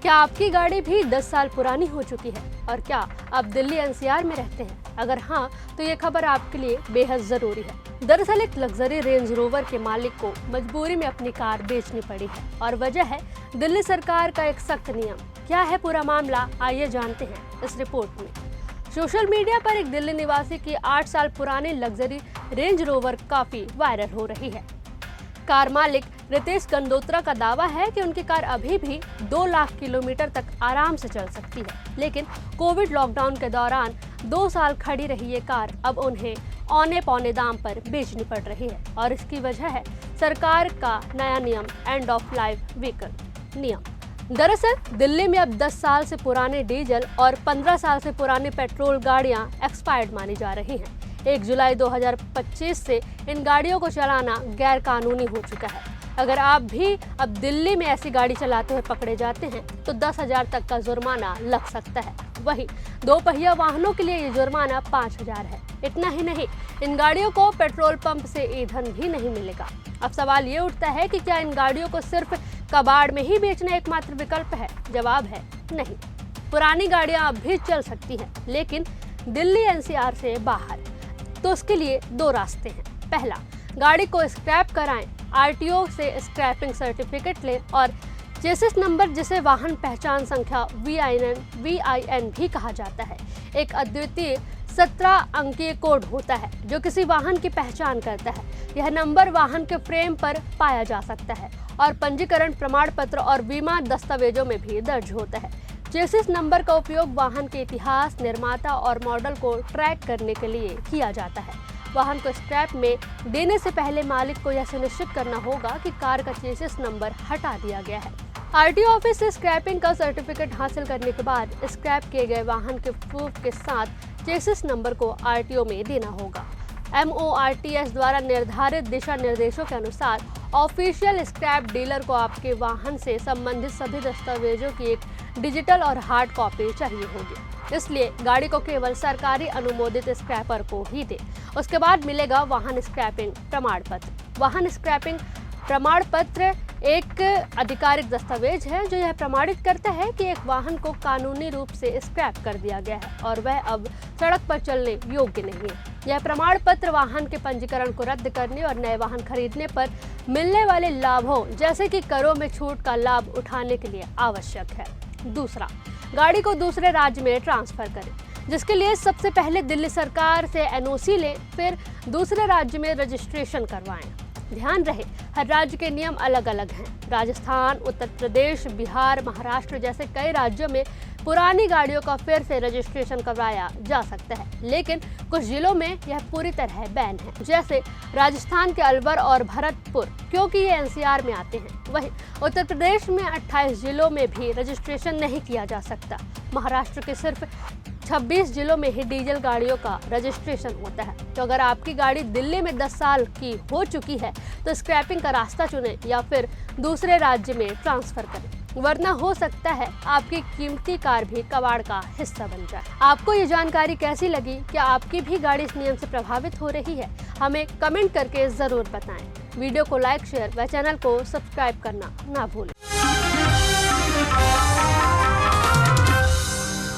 क्या आपकी गाड़ी भी 10 साल पुरानी हो चुकी है और क्या आप दिल्ली एनसीआर में रहते हैं? अगर हाँ, तो ये खबर आपके लिए बेहद जरूरी है। दरअसल एक लग्जरी रेंज रोवर के मालिक को मजबूरी में अपनी कार बेचनी पड़ी है और वजह है दिल्ली सरकार का एक सख्त नियम। क्या है पूरा मामला, आइए जानते हैं इस रिपोर्ट में। सोशल मीडिया पर एक दिल्ली निवासी की 8 साल पुरानी लग्जरी रेंज रोवर काफी वायरल हो रही है। कार मालिक रितेश गंडोत्रा का दावा है कि उनकी कार अभी भी 2 लाख किलोमीटर तक आराम से चल सकती है, लेकिन कोविड लॉकडाउन के दौरान 2 साल खड़ी रही ये कार अब उन्हें औने पौने दाम पर बेचनी पड़ रही है और इसकी वजह है सरकार का नया नियम, एंड ऑफ लाइफ व्हीकल नियम। दरअसल दिल्ली में अब 10 साल से पुराने डीजल और 15 साल से पुरानी पेट्रोल गाड़ियां एक्सपायर्ड मानी जा रही हैं। 1 जुलाई 2025 से इन गाड़ियों को चलाना गैर कानूनी हो चुका है। अगर आप भी अब दिल्ली में ऐसी गाड़ी चलाते हुए पकड़े जाते हैं तो 10,000 तक का जुर्माना लग सकता है। वहीं 2 पहिया वाहनों के लिए ये जुर्माना 5,000 है। इतना ही नहीं, इन गाड़ियों को पेट्रोल पंप से ईंधन भी नहीं मिलेगा। अब सवाल ये उठता है कि क्या इन गाड़ियों को सिर्फ कबाड़ में ही बेचना एकमात्र विकल्प है? जवाब है नहीं। पुरानी गाड़ियां अब भी चल सकती हैं, लेकिन दिल्ली एनसीआर से बाहर। तो उसके लिए 2 रास्ते हैं। पहला, गाड़ी को स्क्रैप कराएं, आरटीओ से स्क्रैपिंग सर्टिफिकेट लें और चेसिस नंबर, जिसे वाहन पहचान संख्या VIN भी कहा जाता है, एक अद्वितीय 17 अंकीय कोड होता है जो किसी वाहन की पहचान करता है। यह नंबर वाहन के फ्रेम पर पाया जा सकता है और पंजीकरण प्रमाण पत्र और बीमा दस्तावेजों में भी दर्ज होता है। चेसिस नंबर का उपयोग वाहन के इतिहास, निर्माता और मॉडल को ट्रैक करने के लिए किया जाता है। वाहन को स्क्रैप में देने से पहले मालिक को यह सुनिश्चित करना होगा कि कार का चेसिस नंबर हटा दिया गया है। आरटीओ ऑफिस से स्क्रैपिंग का सर्टिफिकेट हासिल करने के बाद स्क्रैप किए गए वाहन के प्रूफ के साथ चेसिस नंबर को आरटीओ में देना होगा। MORTS द्वारा निर्धारित दिशा निर्देशों के अनुसार ऑफिशियल स्क्रैप डीलर को आपके वाहन से संबंधित सभी दस्तावेजों की एक डिजिटल और हार्ड कॉपी चाहिए होगी। इसलिए गाड़ी को केवल सरकारी अनुमोदित स्क्रैपर को ही दे। उसके बाद मिलेगा वाहन स्क्रैपिंग प्रमाण पत्र। वाहन स्क्रैपिंग प्रमाण पत्र एक आधिकारिक दस्तावेज है जो यह प्रमाणित करता है कि एक वाहन को कानूनी रूप से स्क्रैप कर दिया गया है और वह अब सड़क पर चलने योग्य नहीं है। यह प्रमाण पत्र वाहन के पंजीकरण को रद्द करने और नए वाहन खरीदने पर मिलने वाले लाभों, जैसे कि करों में छूट का लाभ उठाने के लिए आवश्यक है। दूसरा, गाड़ी को दूसरे राज्य में ट्रांसफर करें, जिसके लिए सबसे पहले दिल्ली सरकार से NOC लें, फिर दूसरे राज्य में रजिस्ट्रेशन करवाएं। ध्यान रहे, हर राज्य के नियम अलग अलग हैं। राजस्थान, उत्तर प्रदेश, बिहार, महाराष्ट्र जैसे कई राज्यों में पुरानी गाड़ियों का फिर से रजिस्ट्रेशन करवाया जा सकता है, लेकिन कुछ जिलों में यह पूरी तरह बैन है, जैसे राजस्थान के अलवर और भरतपुर, क्योंकि ये NCR में आते हैं। वहीं उत्तर प्रदेश में 28 जिलों में भी रजिस्ट्रेशन नहीं किया जा सकता। महाराष्ट्र के सिर्फ 26 जिलों में ही डीजल गाड़ियों का रजिस्ट्रेशन होता है। तो अगर आपकी गाड़ी दिल्ली में 10 साल की हो चुकी है तो स्क्रैपिंग का रास्ता चुनें या फिर दूसरे राज्य में ट्रांसफर करें, वरना हो सकता है आपकी कीमती कार भी कबाड़ का हिस्सा बन जाए। आपको ये जानकारी कैसी लगी? क्या आपकी भी गाड़ी इस नियम से प्रभावित हो रही है? हमें कमेंट करके जरूर बताएं। वीडियो को लाइक, शेयर व चैनल को सब्सक्राइब करना ना भूलें।